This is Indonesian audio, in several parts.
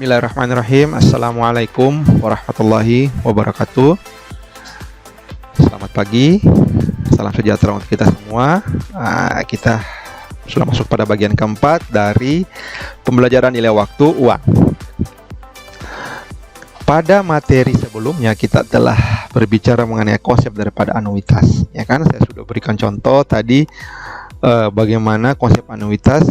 Bismillahirrahmanirrahim. Assalamualaikum warahmatullahi wabarakatuh. Selamat pagi, salam sejahtera untuk kita semua. Kita sudah masuk pada bagian keempat dari pembelajaran nilai waktu uang. Pada materi sebelumnya kita telah berbicara mengenai konsep daripada anuitas, ya kan? Saya sudah berikan contoh tadi bagaimana konsep anuitas.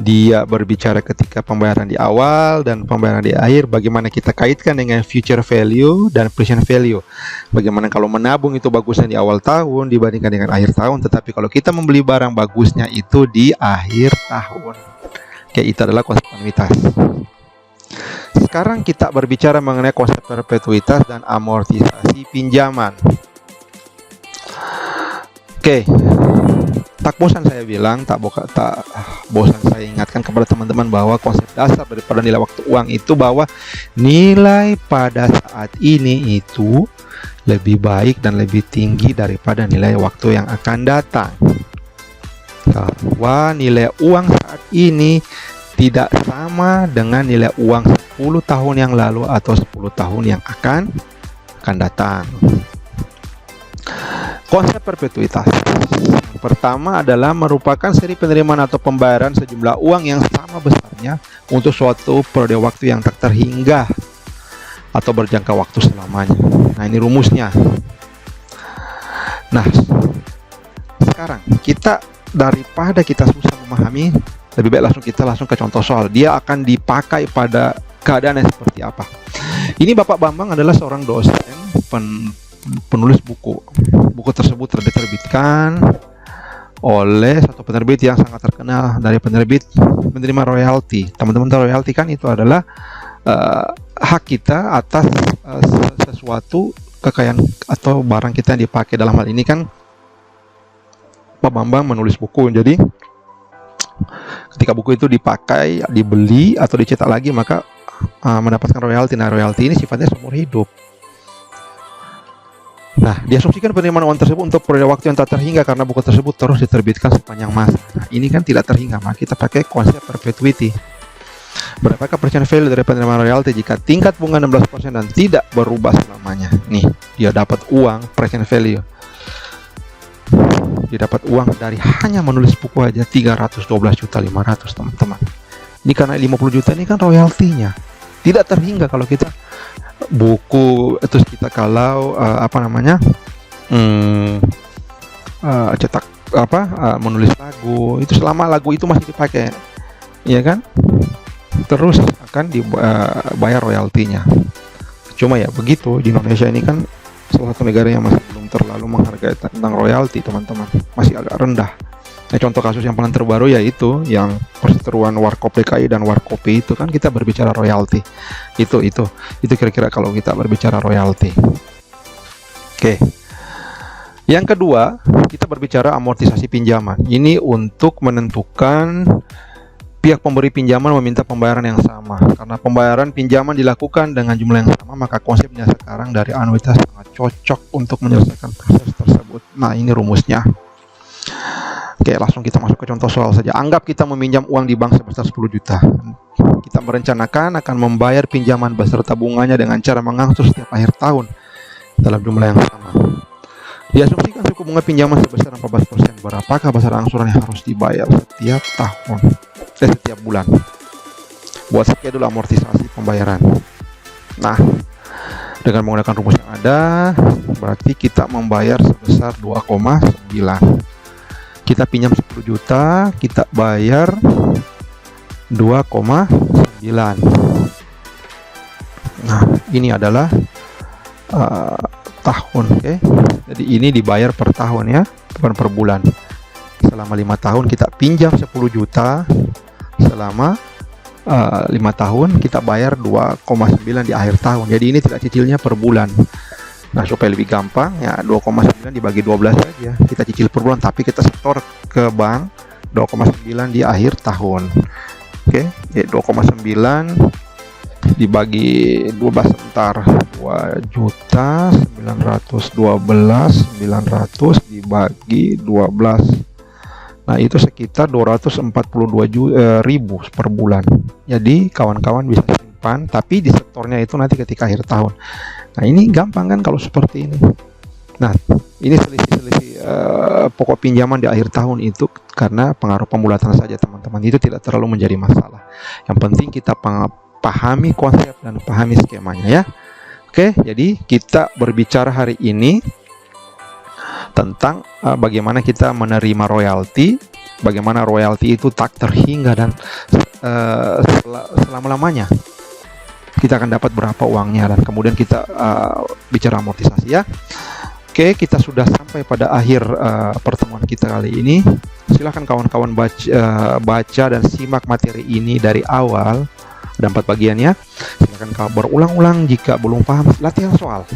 Dia berbicara ketika pembayaran di awal dan pembayaran di akhir, bagaimana kita kaitkan dengan future value dan present value. Bagaimana kalau menabung itu bagusnya di awal tahun dibandingkan dengan akhir tahun, tetapi kalau kita membeli barang bagusnya itu di akhir tahun. Oke, itu adalah konsep anuitas. Sekarang kita berbicara mengenai konsep perpetuitas dan amortisasi pinjaman. Oke. Tak bosan saya bilang, tak bosan saya ingatkan kepada teman-teman bahwa konsep dasar daripada nilai waktu uang itu bahwa nilai pada saat ini itu lebih baik dan lebih tinggi daripada nilai waktu yang akan datang. Bahwa nilai uang saat ini tidak sama dengan nilai uang 10 tahun yang lalu atau 10 tahun yang akan datang. Konsep perpetuitas yang pertama adalah merupakan seri penerimaan atau pembayaran sejumlah uang yang sama besarnya untuk suatu periode waktu yang tak terhingga atau berjangka waktu selamanya. Nah, ini rumusnya. Nah, sekarang kita daripada kita susah memahami, lebih baik kita langsung ke contoh soal. Dia akan dipakai pada keadaan yang seperti apa. Ini Bapak Bambang adalah seorang dosen penulis buku. Buku tersebut diterbitkan oleh satu penerbit yang sangat terkenal. Dari penerbit menerima royalti. Teman-teman tahu royalti kan itu adalah hak kita atas sesuatu kekayaan atau barang kita yang dipakai. Dalam hal ini kan Pak Bambang menulis buku. Jadi ketika buku itu dipakai, dibeli atau dicetak lagi, maka mendapatkan royalti. Nah, royalti ini sifatnya seumur hidup. Nah, diasumsikan penerimaan uang tersebut untuk periode waktu yang tak terhingga karena buku tersebut terus diterbitkan sepanjang masa. Nah, ini kan tidak terhingga, maka kita pakai konsep perpetuity. Berapakah persen value dari penerimaan royalti jika tingkat bunga 16% dan tidak berubah selamanya? Nih, dia dapat uang present value. Dia dapat uang dari hanya menulis buku aja 312.500.000, teman-teman. Ini karena 50 juta ini kan royaltinya. Tidak terhingga kalau kita buku terus kita kalau cetak menulis lagu itu, selama lagu itu masih dipakai, ya kan, terus akan dibayar royaltinya. Cuma ya begitu, di Indonesia ini kan salah satu negara yang masih belum terlalu menghargai tentang royalti, teman-teman, masih agak rendah. Nah, contoh kasus yang paling terbaru yaitu yang perseteruan Warkop DKI dan Warkopi itu kan kita berbicara royalti. Itu kira-kira kalau kita berbicara royalti. Oke. Yang kedua, kita berbicara amortisasi pinjaman. Ini untuk menentukan pihak pemberi pinjaman meminta pembayaran yang sama. Karena pembayaran pinjaman dilakukan dengan jumlah yang sama, maka konsepnya sekarang dari anuitas sangat cocok untuk menyelesaikan proses tersebut. Nah, ini rumusnya. Oke, langsung kita masuk ke contoh soal saja. Anggap kita meminjam uang di bank sebesar 10 juta. Kita merencanakan akan membayar pinjaman beserta bunganya dengan cara mengangsur setiap akhir tahun dalam jumlah yang sama. Diasumsikan suku bunga pinjaman sebesar 14%. Berapakah besar angsuran yang harus dibayar setiap tahun? Setiap bulan. Buat schedule amortisasi pembayaran. Nah, dengan menggunakan rumus yang ada, berarti kita membayar sebesar 2,9. Kita pinjam 10 juta, kita bayar 2,9. Nah, ini adalah tahun, oke. Jadi ini dibayar per tahun ya, bukan per bulan. Selama 5 tahun kita pinjam 10 juta, selama 5 tahun kita bayar 2,9 di akhir tahun. Jadi ini tidak cicilnya per bulan. Nah, supaya lebih gampang ya 2,9 dibagi 12 saja. Kita cicil per bulan tapi kita setor ke bank 2,9 di akhir tahun. Oke, ya 2,9 dibagi 12 sebentar. 2.912.900 dibagi 12. Nah, itu sekitar 242.000 per bulan. Jadi kawan-kawan bisa simpan, tapi di setornya itu nanti ketika akhir tahun. Nah, ini gampang kan kalau seperti ini. Nah, ini selisih-selisih pokok pinjaman di akhir tahun itu karena pengaruh pembulatan saja, teman-teman. Itu tidak terlalu menjadi masalah. Yang penting kita pahami konsep dan pahami skemanya ya. Oke, jadi kita berbicara hari ini tentang bagaimana kita menerima royalti, bagaimana royalti itu tak terhingga dan selama-lamanya kita akan dapat berapa uangnya, dan kemudian kita bicara amortisasi ya. Oke, kita sudah sampai pada akhir pertemuan kita kali ini. Silahkan kawan-kawan baca dan simak materi ini dari awal. Ada 4 bagian ya. Silahkan kawan berulang-ulang jika belum paham, latihan soal.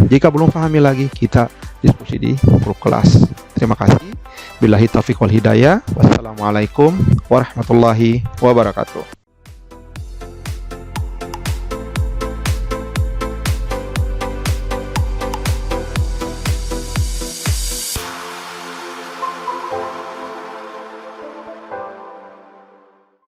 Jika belum pahami lagi, kita diskusi di grup kelas. Terima kasih. Billahi taufiq wal hidayah. Wassalamualaikum warahmatullahi wabarakatuh.